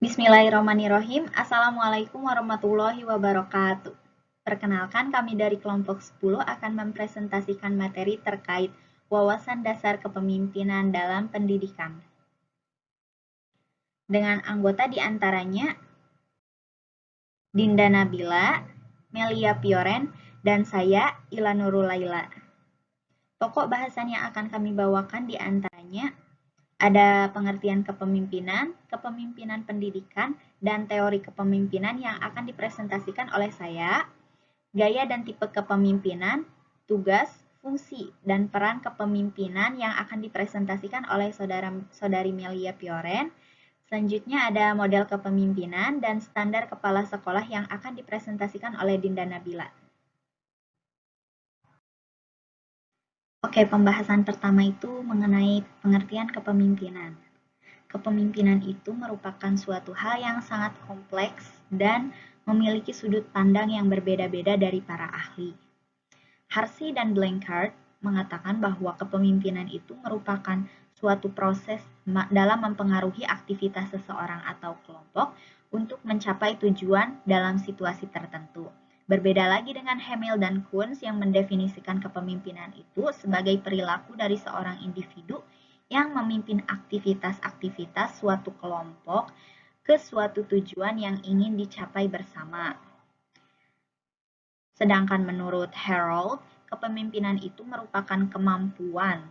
Bismillahirrahmanirrahim. Assalamualaikum warahmatullahi wabarakatuh. Perkenalkan, kami dari kelompok 10 akan mempresentasikan materi terkait wawasan dasar kepemimpinan dalam pendidikan. Dengan anggota diantaranya Dinda Nabila, Melia Pioren, dan saya, Ila Nurul Laila. Pokok bahasan yang akan kami bawakan diantaranya ada pengertian kepemimpinan, kepemimpinan pendidikan, dan teori kepemimpinan yang akan dipresentasikan oleh saya, gaya dan tipe kepemimpinan, tugas, fungsi, dan peran kepemimpinan yang akan dipresentasikan oleh saudari Melia Pioren. Selanjutnya ada model kepemimpinan dan standar kepala sekolah yang akan dipresentasikan oleh Dinda Nabila. Oke, pembahasan pertama itu mengenai pengertian kepemimpinan. Kepemimpinan itu merupakan suatu hal yang sangat kompleks dan memiliki sudut pandang yang berbeda-beda dari para ahli. Harsey dan Blanchard mengatakan bahwa kepemimpinan itu merupakan suatu proses dalam mempengaruhi aktivitas seseorang atau kelompok untuk mencapai tujuan dalam situasi tertentu. Berbeda lagi dengan Hamill dan Kunz yang mendefinisikan kepemimpinan itu sebagai perilaku dari seorang individu yang memimpin aktivitas-aktivitas suatu kelompok ke suatu tujuan yang ingin dicapai bersama. Sedangkan menurut Harold, kepemimpinan itu merupakan kemampuan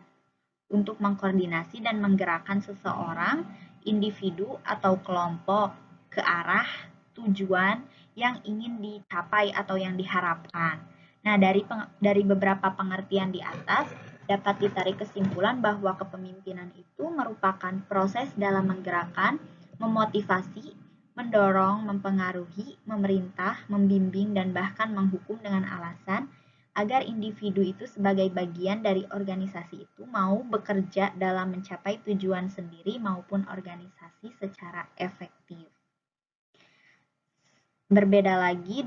untuk mengkoordinasi dan menggerakkan seseorang, individu, atau kelompok ke arah tujuan yang ingin dicapai atau yang diharapkan. Nah, dari beberapa pengertian di atas, dapat ditarik kesimpulan bahwa kepemimpinan itu merupakan proses dalam menggerakkan, memotivasi, mendorong, mempengaruhi, memerintah, membimbing, dan bahkan menghukum dengan alasan agar individu itu sebagai bagian dari organisasi itu mau bekerja dalam mencapai tujuan sendiri maupun organisasi secara efektif. Berbeda lagi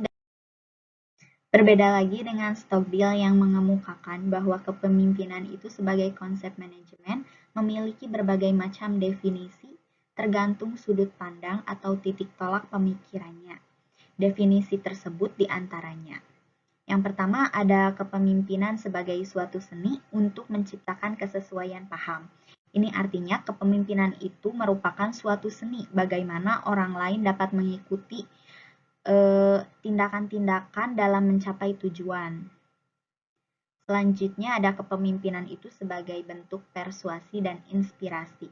dengan Stockdale yang mengemukakan bahwa kepemimpinan itu sebagai konsep manajemen memiliki berbagai macam definisi tergantung sudut pandang atau titik tolak pemikirannya. Definisi tersebut diantaranya. Yang pertama ada kepemimpinan sebagai suatu seni untuk menciptakan kesesuaian paham. Ini artinya kepemimpinan itu merupakan suatu seni bagaimana orang lain dapat mengikuti tindakan-tindakan dalam mencapai tujuan. Selanjutnya ada kepemimpinan itu sebagai bentuk persuasi dan inspirasi.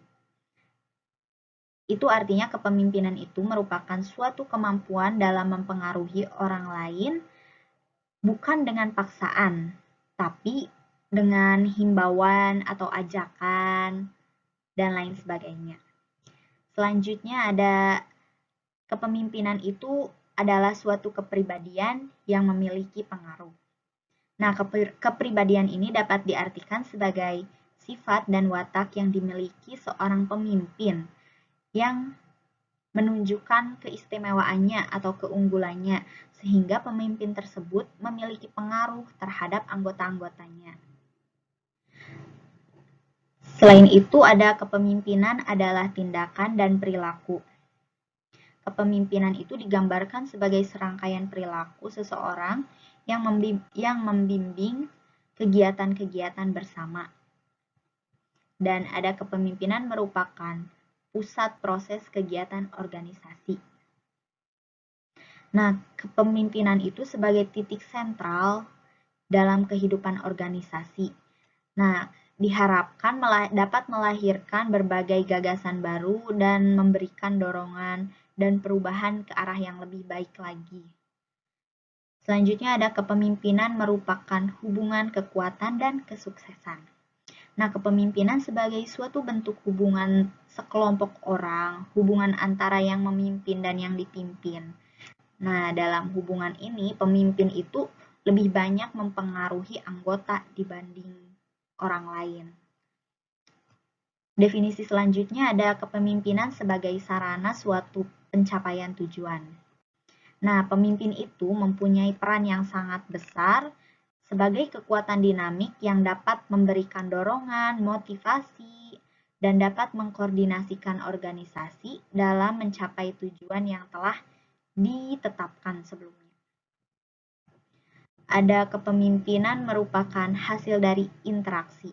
Itu artinya kepemimpinan itu merupakan suatu kemampuan dalam mempengaruhi orang lain bukan dengan paksaan, tapi dengan himbauan atau ajakan dan lain sebagainya. Selanjutnya ada kepemimpinan itu adalah suatu kepribadian yang memiliki pengaruh. Nah, kepribadian ini dapat diartikan sebagai sifat dan watak yang dimiliki seorang pemimpin yang menunjukkan keistimewaannya atau keunggulannya, sehingga pemimpin tersebut memiliki pengaruh terhadap anggota-anggotanya. Selain itu, ada kepemimpinan adalah tindakan dan perilaku. Kepemimpinan itu digambarkan sebagai serangkaian perilaku seseorang yang membimbing kegiatan-kegiatan bersama. Dan ada kepemimpinan merupakan pusat proses kegiatan organisasi. Nah, kepemimpinan itu sebagai titik sentral dalam kehidupan organisasi. Nah, diharapkan dapat melahirkan berbagai gagasan baru dan memberikan dorongan dan perubahan ke arah yang lebih baik lagi. Selanjutnya ada kepemimpinan merupakan hubungan kekuatan dan kesuksesan. Nah, kepemimpinan sebagai suatu bentuk hubungan sekelompok orang, hubungan antara yang memimpin dan yang dipimpin. Nah, dalam hubungan ini, pemimpin itu lebih banyak mempengaruhi anggota dibanding orang lain. Definisi selanjutnya ada kepemimpinan sebagai sarana suatu pencapaian tujuan. Nah, pemimpin itu mempunyai peran yang sangat besar sebagai kekuatan dinamik yang dapat memberikan dorongan, motivasi, dan dapat mengkoordinasikan organisasi dalam mencapai tujuan yang telah ditetapkan sebelumnya. Ada kepemimpinan merupakan hasil dari interaksi.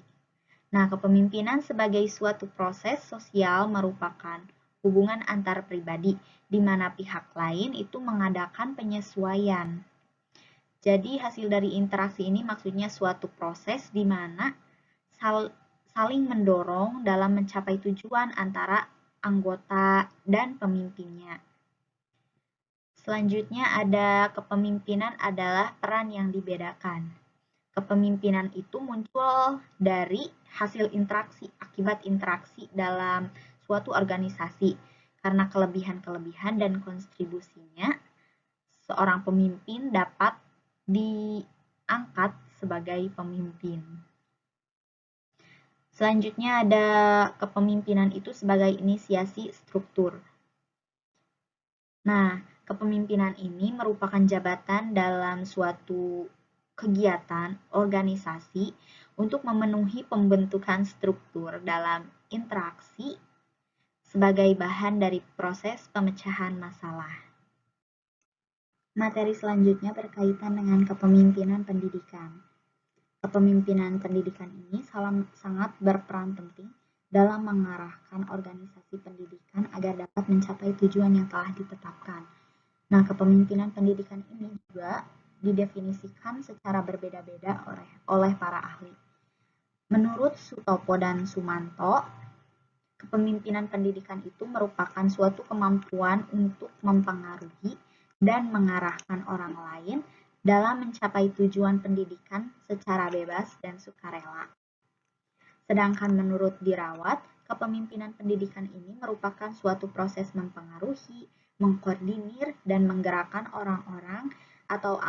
Nah, kepemimpinan sebagai suatu proses sosial merupakan hubungan antar pribadi, di mana pihak lain itu mengadakan penyesuaian. Jadi, hasil dari interaksi ini maksudnya suatu proses di mana saling mendorong dalam mencapai tujuan antara anggota dan pemimpinnya. Selanjutnya ada kepemimpinan adalah peran yang dibedakan. Kepemimpinan itu muncul dari hasil interaksi, akibat interaksi dalam suatu organisasi. Karena kelebihan-kelebihan dan kontribusinya, seorang pemimpin dapat diangkat sebagai pemimpin. Selanjutnya ada kepemimpinan itu sebagai inisiasi struktur. Nah, kepemimpinan ini merupakan jabatan dalam suatu kegiatan organisasi untuk memenuhi pembentukan struktur dalam interaksi sebagai bahan dari proses pemecahan masalah. Materi selanjutnya berkaitan dengan kepemimpinan pendidikan. Kepemimpinan pendidikan ini sangat berperan penting dalam mengarahkan organisasi pendidikan agar dapat mencapai tujuan yang telah ditetapkan. Nah, kepemimpinan pendidikan ini juga didefinisikan secara berbeda-beda oleh para ahli. Menurut Sutopo dan Sumanto, kepemimpinan pendidikan itu merupakan suatu kemampuan untuk mempengaruhi dan mengarahkan orang lain dalam mencapai tujuan pendidikan secara bebas dan sukarela. Sedangkan menurut Dirawat, kepemimpinan pendidikan ini merupakan suatu proses mempengaruhi, mengkoordinir, dan menggerakkan orang-orang atau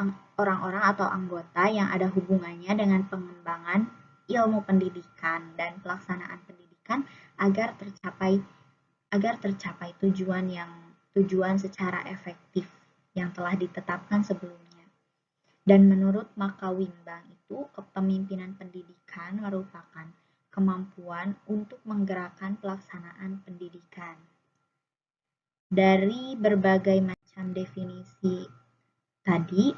anggota yang ada hubungannya dengan pengembangan ilmu pendidikan dan pelaksanaan pendidikan agar tercapai tujuan secara efektif yang telah ditetapkan sebelumnya. Dan menurut Makawimbang itu, kepemimpinan pendidikan merupakan kemampuan untuk menggerakkan pelaksanaan pendidikan. Dari berbagai macam definisi tadi,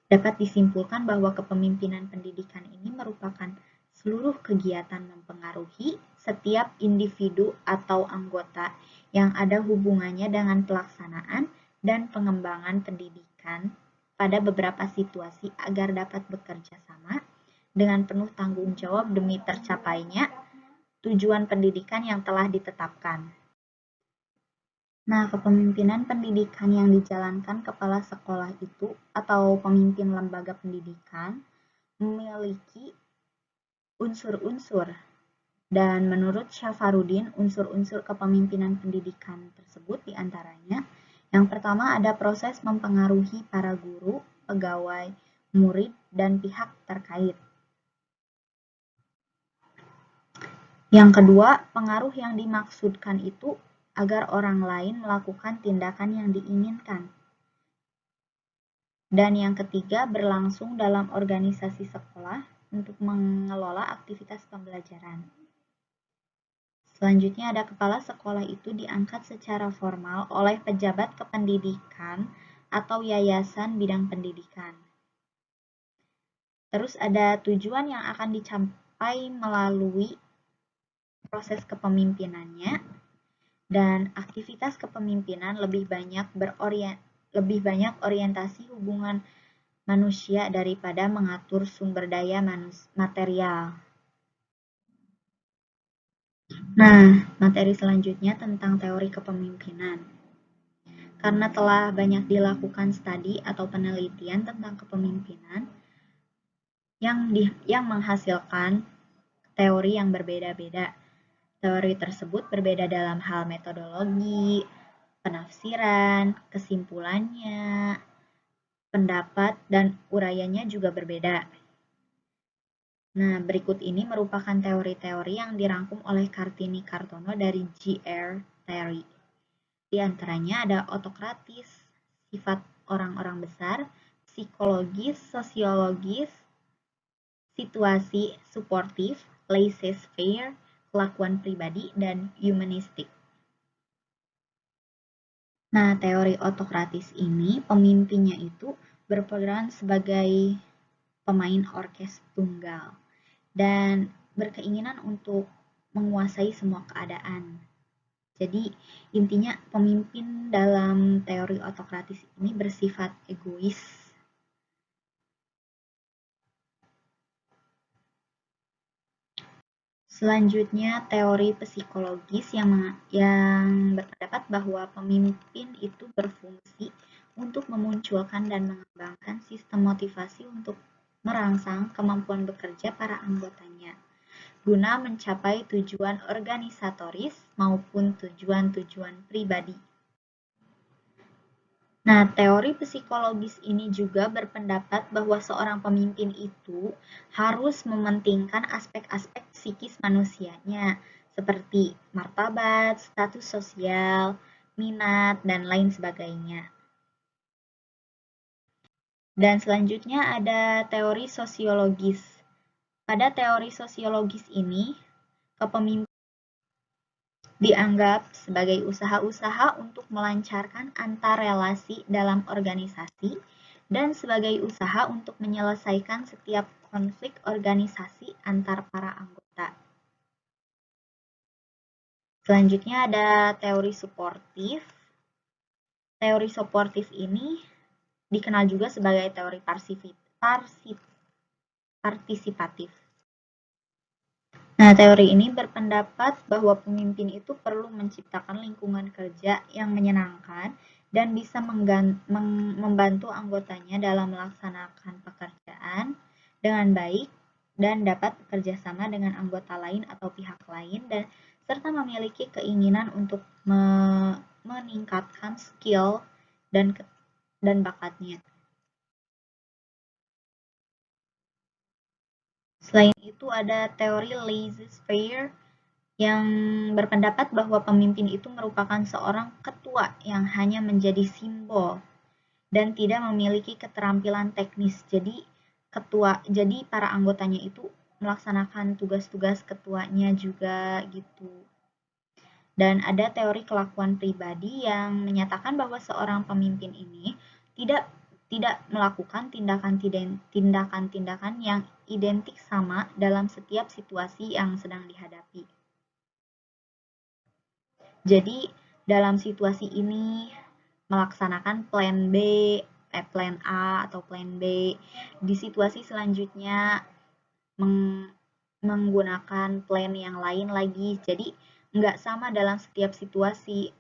dapat disimpulkan bahwa kepemimpinan pendidikan ini merupakan seluruh kegiatan mempengaruhi setiap individu atau anggota yang ada hubungannya dengan pelaksanaan dan pengembangan pendidikan pada beberapa situasi agar dapat bekerja sama dengan penuh tanggung jawab demi tercapainya tujuan pendidikan yang telah ditetapkan. Nah, kepemimpinan pendidikan yang dijalankan kepala sekolah itu atau pemimpin lembaga pendidikan memiliki unsur-unsur. Dan menurut Syafarudin, unsur-unsur kepemimpinan pendidikan tersebut diantaranya yang pertama ada proses mempengaruhi para guru, pegawai, murid, dan pihak terkait. Yang kedua, pengaruh yang dimaksudkan itu agar orang lain melakukan tindakan yang diinginkan. Dan yang ketiga, berlangsung dalam organisasi sekolah untuk mengelola aktivitas pembelajaran. Selanjutnya ada kepala sekolah itu diangkat secara formal oleh pejabat kependidikan atau yayasan bidang pendidikan. Terus ada tujuan yang akan dicapai melalui proses kepemimpinannya dan aktivitas kepemimpinan lebih banyak orientasi hubungan manusia daripada mengatur sumber daya material. Nah, materi selanjutnya tentang teori kepemimpinan. Karena telah banyak dilakukan studi atau penelitian tentang kepemimpinan yang menghasilkan teori yang berbeda-beda. Teori tersebut berbeda dalam hal metodologi, penafsiran, kesimpulannya, pendapat, dan uraiannya juga berbeda. Nah, berikut ini merupakan teori-teori yang dirangkum oleh Kartini Kartono dari GR Theory. Di antaranya ada otokratis, sifat orang-orang besar, psikologis, sosiologis, situasi suportif, laissez-faire, kelakuan pribadi, dan humanistik. Nah, teori otokratis ini pemimpinnya itu berperan sebagai pemain orkes tunggal dan berkeinginan untuk menguasai semua keadaan. Jadi, intinya pemimpin dalam teori otokratis ini bersifat egois. Selanjutnya, teori psikologis yang berpendapat bahwa pemimpin itu berfungsi untuk memunculkan dan mengembangkan sistem motivasi untuk merangsang kemampuan bekerja para anggotanya, guna mencapai tujuan organisatoris maupun tujuan-tujuan pribadi. Nah, teori psikologis ini juga berpendapat bahwa seorang pemimpin itu harus mementingkan aspek-aspek psikis manusianya, seperti martabat, status sosial, minat, dan lain sebagainya. Dan selanjutnya ada teori sosiologis. Pada teori sosiologis ini, kepemimpinan dianggap sebagai usaha-usaha untuk melancarkan antar relasi dalam organisasi dan sebagai usaha untuk menyelesaikan setiap konflik organisasi antar para anggota. Selanjutnya ada teori suportif. Teori suportif ini dikenal juga sebagai teori partisipatif. Nah, teori ini berpendapat bahwa pemimpin itu perlu menciptakan lingkungan kerja yang menyenangkan dan bisa membantu anggotanya dalam melaksanakan pekerjaan dengan baik dan dapat bekerja sama dengan anggota lain atau pihak lain dan serta memiliki keinginan untuk meningkatkan skill dan bakatnya. Selain itu ada teori laissez-faire yang berpendapat bahwa pemimpin itu merupakan seorang ketua yang hanya menjadi simbol dan tidak memiliki keterampilan teknis. Jadi para anggotanya itu melaksanakan tugas-tugas ketuanya juga gitu. Dan ada teori kelakuan pribadi yang menyatakan bahwa seorang pemimpin ini tidak melakukan tindakan-tindakan yang identik sama dalam setiap situasi yang sedang dihadapi. Jadi, dalam situasi ini melaksanakan plan B, plan A atau plan B. Di situasi selanjutnya menggunakan plan yang lain lagi. Jadi, nggak sama dalam setiap situasi.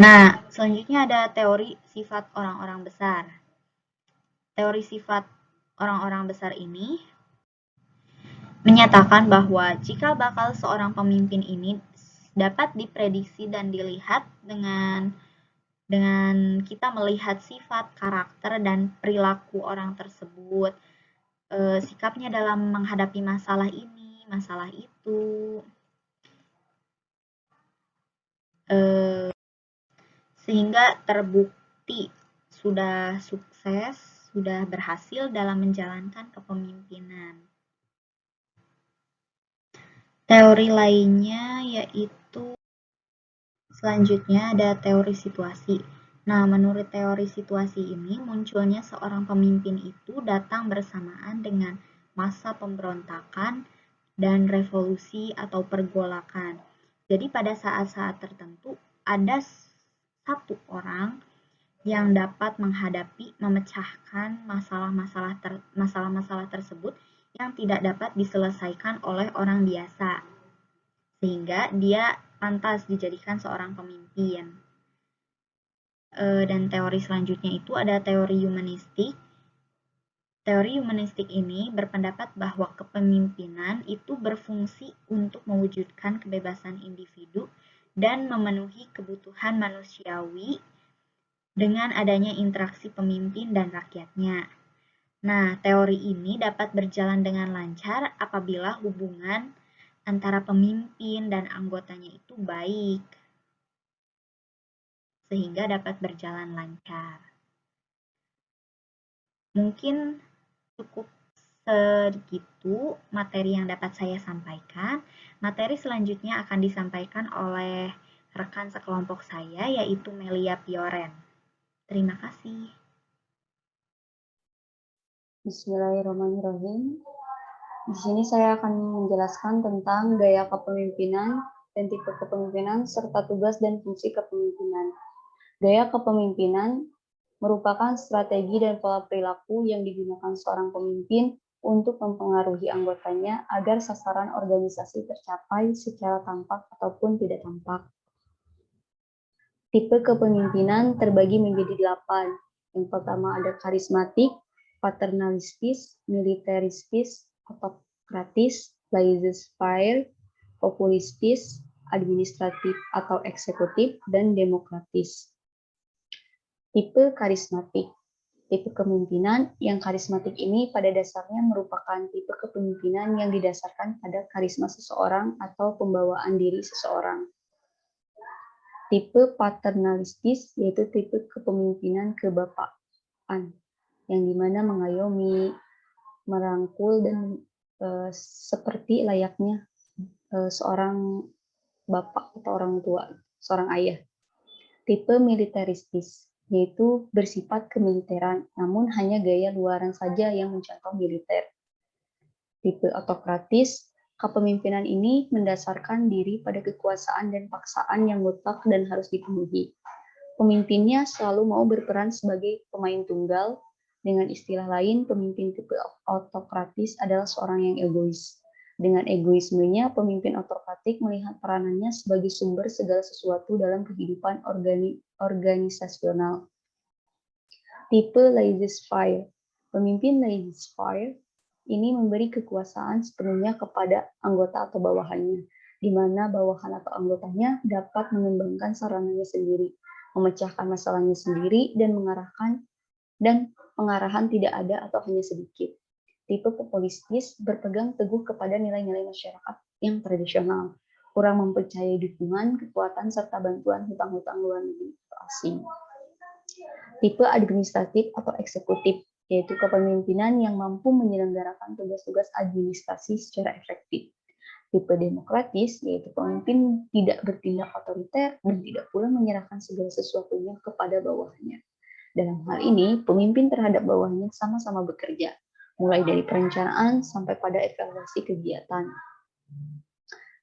Nah, selanjutnya ada teori sifat orang-orang besar. Teori sifat orang-orang besar ini menyatakan bahwa cikal bakal seorang pemimpin ini dapat diprediksi dan dilihat dengan kita melihat sifat, karakter, dan perilaku orang tersebut, sikapnya dalam menghadapi masalah ini, masalah itu, sehingga terbukti sudah sukses, sudah berhasil dalam menjalankan kepemimpinan. Teori lainnya yaitu selanjutnya ada teori situasi. Nah, menurut teori situasi ini, munculnya seorang pemimpin itu datang bersamaan dengan masa pemberontakan dan revolusi atau pergolakan. Jadi pada saat-saat tertentu, ada satu orang yang dapat memecahkan masalah-masalah tersebut yang tidak dapat diselesaikan oleh orang biasa. Sehingga dia pantas dijadikan seorang pemimpin. Dan teori selanjutnya itu ada teori humanistik. Teori humanistik ini berpendapat bahwa kepemimpinan itu berfungsi untuk mewujudkan kebebasan individu dan memenuhi kebutuhan manusiawi dengan adanya interaksi pemimpin dan rakyatnya. Nah, teori ini dapat berjalan dengan lancar apabila hubungan antara pemimpin dan anggotanya itu baik, sehingga dapat berjalan lancar. Mungkin cukup Segitu materi yang dapat saya sampaikan. Materi selanjutnya akan disampaikan oleh rekan sekelompok saya, yaitu Melia Pioren. Terima kasih. Bismillahirrahmanirrahim. Di sini saya akan menjelaskan tentang gaya kepemimpinan dan tipe kepemimpinan serta tugas dan fungsi kepemimpinan. Gaya kepemimpinan merupakan strategi dan pola perilaku yang digunakan seorang pemimpin untuk mempengaruhi anggotanya agar sasaran organisasi tercapai secara tampak ataupun tidak tampak. Tipe kepemimpinan terbagi menjadi 8. Yang pertama ada karismatik, paternalistis, militeristis, autokratis, laissez-faire, populistis, administratif atau eksekutif, dan demokratis. Tipe karismatik. Tipe kepemimpinan yang karismatik ini pada dasarnya merupakan tipe kepemimpinan yang didasarkan pada karisma seseorang atau pembawaan diri seseorang. Tipe paternalistis yaitu tipe kepemimpinan kebapaan yang dimana mengayomi, merangkul, dan seperti layaknya seorang bapak atau orang tua, seorang ayah. Tipe militeristis yaitu bersifat kemiliteran, namun hanya gaya luaran saja yang mencontoh militer. Tipe autokratis, kepemimpinan ini mendasarkan diri pada kekuasaan dan paksaan yang mutlak dan harus dipenuhi. Pemimpinnya selalu mau berperan sebagai pemain tunggal. Dengan istilah lain, pemimpin tipe autokratis adalah seorang yang egois. Dengan egoismenya, pemimpin autokratik melihat peranannya sebagai sumber segala sesuatu dalam kehidupan organisasional. Tipe laissez-faire. Pemimpin laissez-faire ini memberi kekuasaan sepenuhnya kepada anggota atau bawahannya, di mana bawahan atau anggotanya dapat mengembangkan sarananya sendiri, memecahkan masalahnya sendiri, dan pengarahan tidak ada atau hanya sedikit. Tipe populistis berpegang teguh kepada nilai-nilai masyarakat yang tradisional, kurang mempercayai dukungan, kekuatan, serta bantuan hutang-hutang luar negeri atau asing. Tipe administratif atau eksekutif, yaitu kepemimpinan yang mampu menyelenggarakan tugas-tugas administrasi secara efektif. Tipe demokratis, yaitu pemimpin tidak bertindak otoriter dan tidak pula menyerahkan segala sesuatunya kepada bawahannya. Dalam hal ini, pemimpin terhadap bawahannya sama-sama bekerja, mulai dari perencanaan sampai pada evaluasi kegiatan.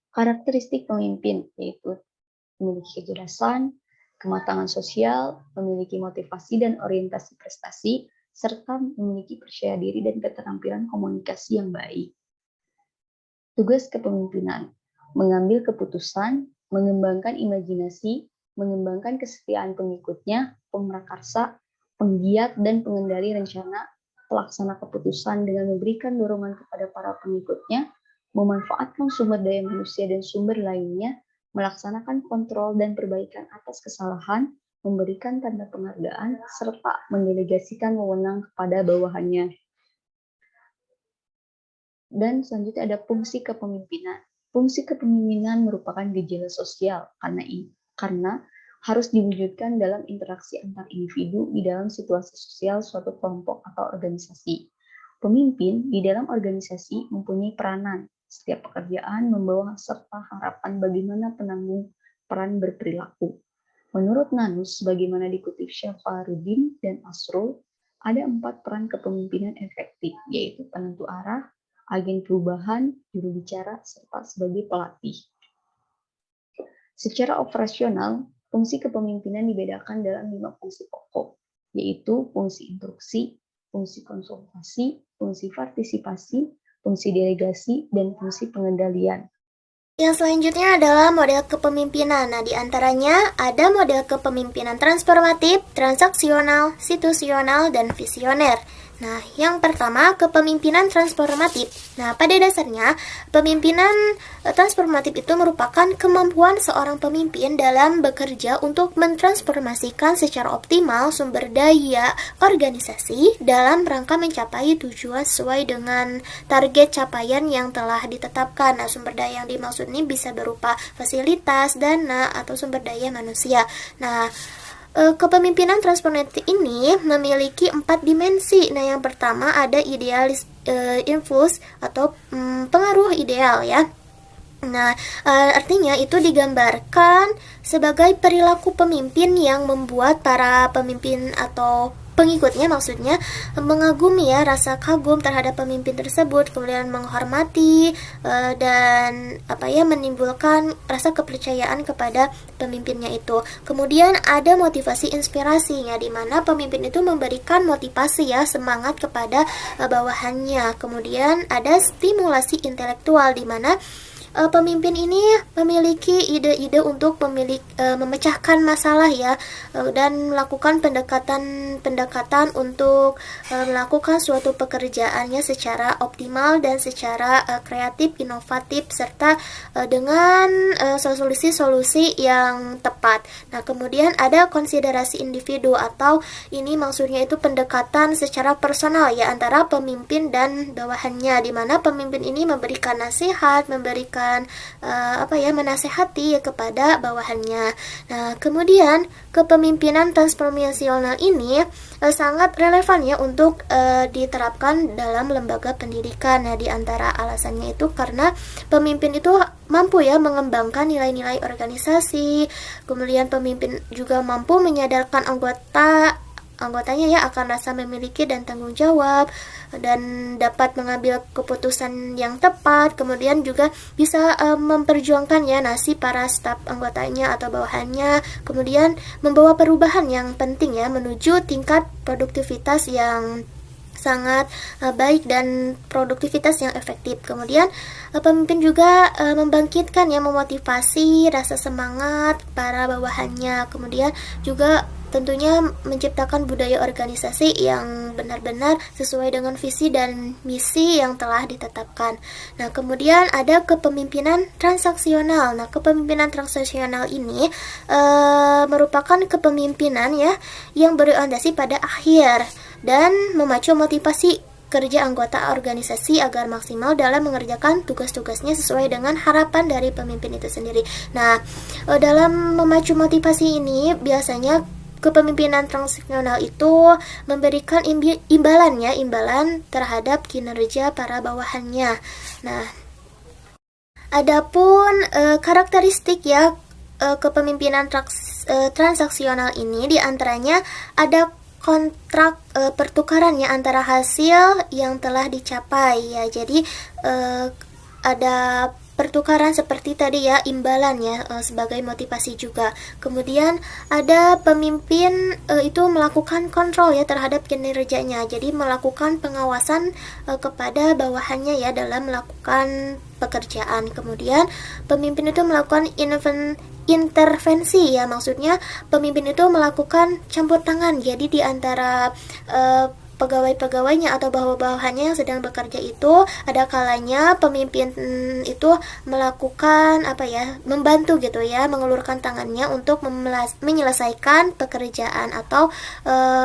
Karakteristik pemimpin, yaitu memiliki kejelasan, kematangan sosial, memiliki motivasi dan orientasi prestasi, serta memiliki percaya diri dan keterampilan komunikasi yang baik. Tugas kepemimpinan, mengambil keputusan, mengembangkan imajinasi, mengembangkan kesetiaan pengikutnya, pemrakarsa, penggiat dan pengendali rencana, pelaksana keputusan dengan memberikan dorongan kepada para pengikutnya, memanfaatkan sumber daya manusia dan sumber lainnya, melaksanakan kontrol dan perbaikan atas kesalahan, memberikan tanda penghargaan, serta mendelegasikan wewenang kepada bawahannya. Dan selanjutnya ada fungsi kepemimpinan. Fungsi kepemimpinan merupakan gejala sosial karena harus diwujudkan dalam interaksi antar individu di dalam situasi sosial suatu kelompok atau organisasi. Pemimpin di dalam organisasi mempunyai peranan. Setiap pekerjaan membawa serta harapan bagaimana penanggung peran berperilaku. Menurut Nanus, sebagaimana dikutip Syafarudin dan Asrul, ada 4 peran kepemimpinan efektif, yaitu penentu arah, agen perubahan, juru bicara, serta sebagai pelatih. Secara operasional, fungsi kepemimpinan dibedakan dalam 5 fungsi pokok, yaitu fungsi instruksi, fungsi konsultasi, fungsi partisipasi, fungsi delegasi, dan fungsi pengendalian. Yang selanjutnya adalah model kepemimpinan. Nah, di antaranya ada model kepemimpinan transformatif, transaksional, situasional, dan visioner. Nah, yang pertama, kepemimpinan transformatif. Nah, pada dasarnya, pemimpinan transformatif itu merupakan kemampuan seorang pemimpin dalam bekerja untuk mentransformasikan secara optimal sumber daya organisasi dalam rangka mencapai tujuan sesuai dengan target capaian yang telah ditetapkan. Nah, sumber daya yang dimaksud ini bisa berupa fasilitas, dana, atau sumber daya manusia. Nah, kepemimpinan transformatif ini memiliki 4 dimensi. Nah, yang pertama ada influence atau pengaruh ideal ya. Nah, artinya itu digambarkan sebagai perilaku pemimpin yang membuat para pemimpin atau pengikutnya maksudnya mengagumi ya, rasa kagum terhadap pemimpin tersebut, kemudian menghormati dan menimbulkan rasa kepercayaan kepada pemimpinnya itu. Kemudian ada motivasi inspirasinya, di mana pemimpin itu memberikan motivasi ya, semangat kepada bawahannya. Kemudian ada stimulasi intelektual, di mana pemimpin ini memiliki ide-ide untuk memecahkan masalah ya, dan melakukan pendekatan untuk melakukan suatu pekerjaannya secara optimal dan secara kreatif, inovatif, serta dengan solusi-solusi yang tepat. Nah, kemudian ada konsiderasi individu, atau ini maksudnya itu pendekatan secara personal ya antara pemimpin dan bawahannya, di mana pemimpin ini memberikan nasihat, memberikan menasehati kepada bawahannya. Nah, kemudian kepemimpinan transformasional ini sangat relevan ya untuk diterapkan dalam lembaga pendidikan. Nah, di antara alasannya itu karena pemimpin itu mampu ya mengembangkan nilai-nilai organisasi. Kemudian pemimpin juga mampu menyadarkan anggotanya ya akan rasa memiliki dan tanggung jawab, dan dapat mengambil keputusan yang tepat. Kemudian juga bisa memperjuangkan ya nasib para staf anggotanya atau bawahannya. Kemudian membawa perubahan yang penting ya menuju tingkat produktivitas yang sangat baik dan produktivitas yang efektif. Kemudian pemimpin juga membangkitkan ya, memotivasi rasa semangat para bawahannya. Kemudian juga tentunya menciptakan budaya organisasi yang benar-benar sesuai dengan visi dan misi yang telah ditetapkan. Nah, kemudian ada kepemimpinan transaksional. Nah, kepemimpinan transaksional ini merupakan kepemimpinan ya yang berorientasi pada akhir dan memacu motivasi kerja anggota organisasi agar maksimal dalam mengerjakan tugas-tugasnya sesuai dengan harapan dari pemimpin itu sendiri. Nah, dalam memacu motivasi ini biasanya kepemimpinan transaksional itu memberikan imbalan terhadap kinerja para bawahannya. Nah, adapun karakteristik ya kepemimpinan transaksional ini, diantaranya ada kontrak pertukaran ya antara hasil yang telah dicapai ya. Jadi ada pertukaran seperti tadi ya, imbalan ya sebagai motivasi juga. Kemudian ada pemimpin itu melakukan kontrol ya terhadap kinerjanya. Jadi melakukan pengawasan kepada bawahannya ya dalam melakukan pekerjaan. Kemudian pemimpin itu melakukan intervensi ya, maksudnya pemimpin itu melakukan campur tangan. Jadi di antara pegawai-pegawainya atau bawahannya yang sedang bekerja itu, ada kalanya pemimpin itu melakukan membantu gitu ya, mengulurkan tangannya untuk menyelesaikan pekerjaan atau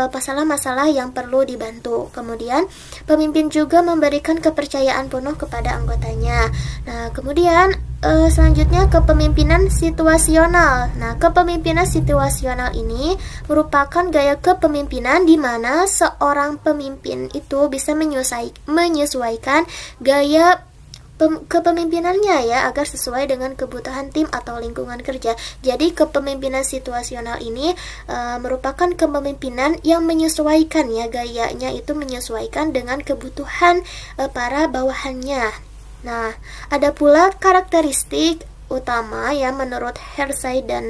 masalah-masalah yang perlu dibantu. Kemudian pemimpin juga memberikan kepercayaan penuh kepada anggotanya. Nah, kemudian selanjutnya kepemimpinan situasional. Nah, kepemimpinan situasional ini merupakan gaya kepemimpinan di mana seorang pemimpin itu bisa menyesuaikan gaya kepemimpinannya ya agar sesuai dengan kebutuhan tim atau lingkungan kerja. Jadi kepemimpinan situasional ini merupakan kepemimpinan yang menyesuaikan ya, gayanya itu menyesuaikan dengan kebutuhan para bawahannya. Nah, ada pula karakteristik utama ya menurut Hersey dan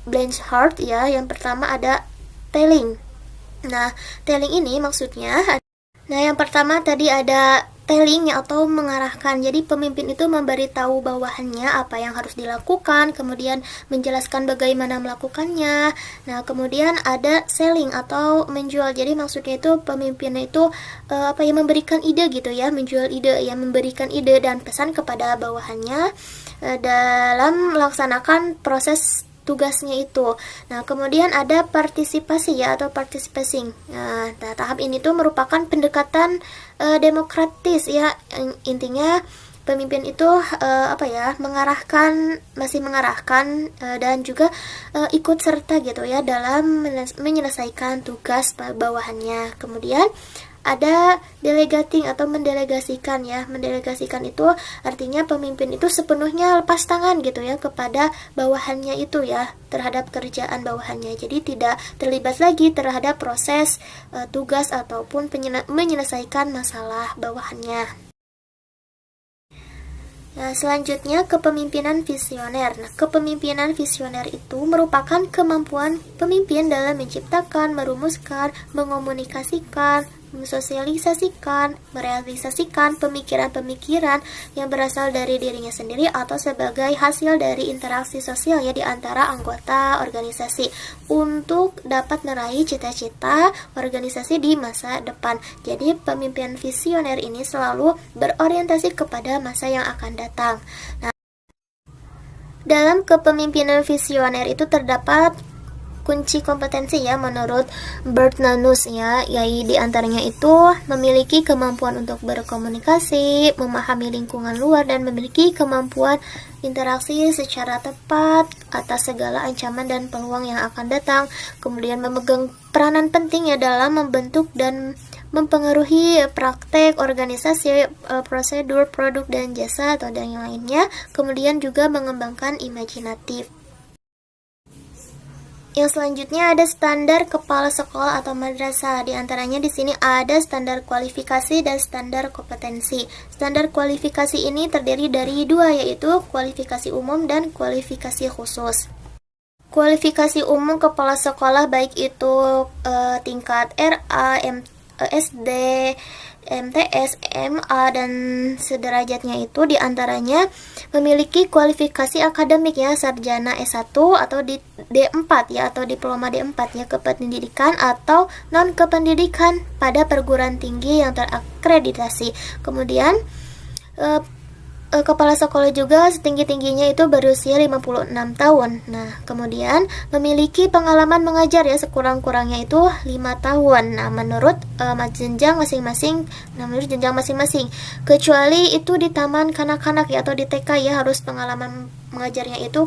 Blanchard ya. Yang pertama ada telling. Nah, telling ini maksudnya, yang pertama tadi ada telling atau mengarahkan. Jadi pemimpin itu memberitahu bawahannya apa yang harus dilakukan, kemudian menjelaskan bagaimana melakukannya. Nah, kemudian ada selling atau menjual. Jadi maksudnya itu pemimpinnya itu memberikan ide gitu ya, menjual ide ya, memberikan ide dan pesan kepada bawahannya dalam melaksanakan proses tugasnya itu. Nah, kemudian ada partisipasi ya atau participating. Nah, tahap ini tuh merupakan pendekatan demokratis ya. Intinya pemimpin itu masih mengarahkan dan juga ikut serta gitu ya dalam menyelesaikan tugas bawahannya. Kemudian ada delegating atau mendelegasikan ya. Mendelegasikan itu artinya pemimpin itu sepenuhnya lepas tangan gitu ya kepada bawahannya itu ya, terhadap kerjaan bawahannya. Jadi tidak terlibat lagi terhadap proses tugas ataupun menyelesaikan masalah bawahannya. Nah, selanjutnya kepemimpinan visioner. Nah, kepemimpinan visioner itu merupakan kemampuan pemimpin dalam menciptakan, merumuskan, mengomunikasikan, mensosialisasikan, merealisasikan pemikiran-pemikiran yang berasal dari dirinya sendiri atau sebagai hasil dari interaksi sosial ya di antara anggota organisasi untuk dapat meraih cita-cita organisasi di masa depan. Jadi pemimpin visioner ini selalu berorientasi kepada masa yang akan datang. Nah, dalam kepemimpinan visioner itu terdapat kunci kompetensi ya menurut Bertrandus ya, yaitu diantaranya itu memiliki kemampuan untuk berkomunikasi, memahami lingkungan luar, dan memiliki kemampuan interaksi secara tepat atas segala ancaman dan peluang yang akan datang. Kemudian memegang peranan penting ya dalam membentuk dan mempengaruhi praktek organisasi, prosedur, produk dan jasa atau dan yang lainnya. Kemudian juga mengembangkan imajinatif. Yang selanjutnya ada standar kepala sekolah atau madrasah. Di antaranya di sini ada standar kualifikasi dan standar kompetensi. Standar kualifikasi ini terdiri dari dua, yaitu kualifikasi umum dan kualifikasi khusus. Kualifikasi umum kepala sekolah baik itu tingkat RA, SD, MTS, MA, dan sederajatnya itu diantaranya memiliki kualifikasi akademik ya, sarjana S1 atau di D4 ya, atau diploma D4 ya, kependidikan atau non kependidikan pada perguruan tinggi yang terakreditasi. Kemudian kepala sekolah juga setinggi-tingginya itu berusia 56 tahun. Nah, kemudian memiliki pengalaman mengajar ya sekurang-kurangnya itu 5 tahun. Nah, menurut jenjang masing-masing, kecuali itu di taman kanak-kanak ya atau di TK ya, harus pengalaman mengajarnya itu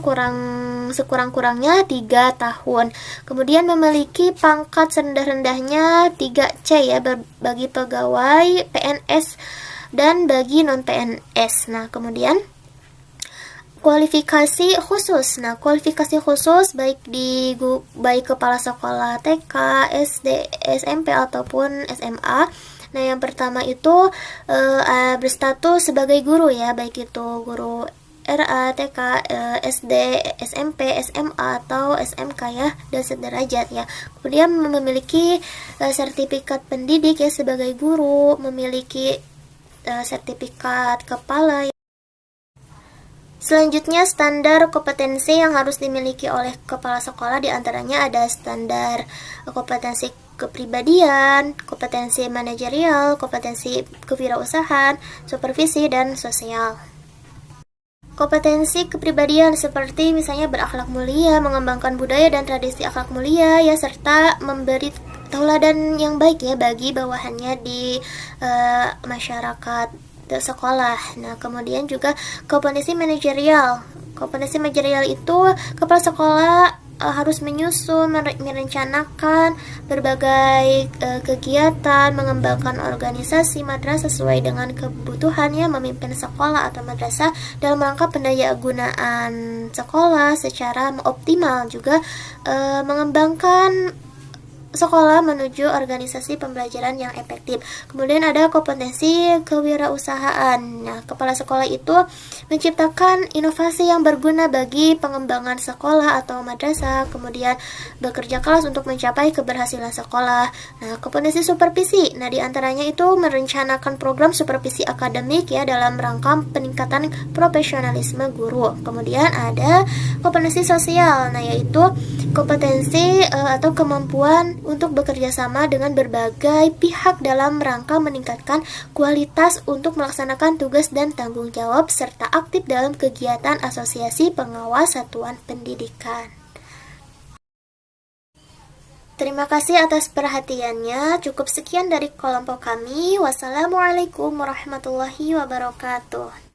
sekurang-kurangnya 3 tahun. Kemudian memiliki pangkat serendah-rendahnya 3C ya bagi pegawai PNS dan bagi non-PNS. Nah, kemudian kualifikasi khusus. Nah, kualifikasi khusus baik kepala sekolah TK, SD, SMP ataupun SMA. Nah, yang pertama itu berstatus sebagai guru ya, baik itu guru RA, TK, SD, SMP, SMA atau SMK ya, dan sederajat ya. Kemudian memiliki sertifikat pendidik ya sebagai guru, memiliki sertifikat kepala. Selanjutnya standar kompetensi yang harus dimiliki oleh kepala sekolah, diantaranya ada standar kompetensi kepribadian, kompetensi manajerial, kompetensi kewirausahaan, supervisi, dan sosial. Kompetensi kepribadian seperti misalnya berakhlak mulia, mengembangkan budaya dan tradisi akhlak mulia ya, serta memberi tauladan yang baik ya bagi bawahannya di masyarakat sekolah. Nah, kemudian juga kompetensi manajerial. Kompetensi manajerial itu kepala sekolah harus menyusun, merencanakan berbagai kegiatan, mengembangkan organisasi madrasah sesuai dengan kebutuhannya, memimpin sekolah atau madrasah dalam rangka pendayagunaan sekolah secara optimal, juga mengembangkan sekolah menuju organisasi pembelajaran yang efektif. Kemudian ada kompetensi kewirausahaan. Nah, kepala sekolah itu menciptakan inovasi yang berguna bagi pengembangan sekolah atau madrasah, kemudian bekerja keras untuk mencapai keberhasilan sekolah. Nah, kompetensi supervisi. Nah, diantaranya itu merencanakan program supervisi akademik ya dalam rangka peningkatan profesionalisme guru. Kemudian ada kompetensi sosial. Nah, yaitu kompetensi atau kemampuan untuk bekerja sama dengan berbagai pihak dalam rangka meningkatkan kualitas untuk melaksanakan tugas dan tanggung jawab, serta aktif dalam kegiatan asosiasi pengawas satuan pendidikan. Terima kasih atas perhatiannya. Cukup sekian dari kelompok kami. Wassalamualaikum warahmatullahi wabarakatuh.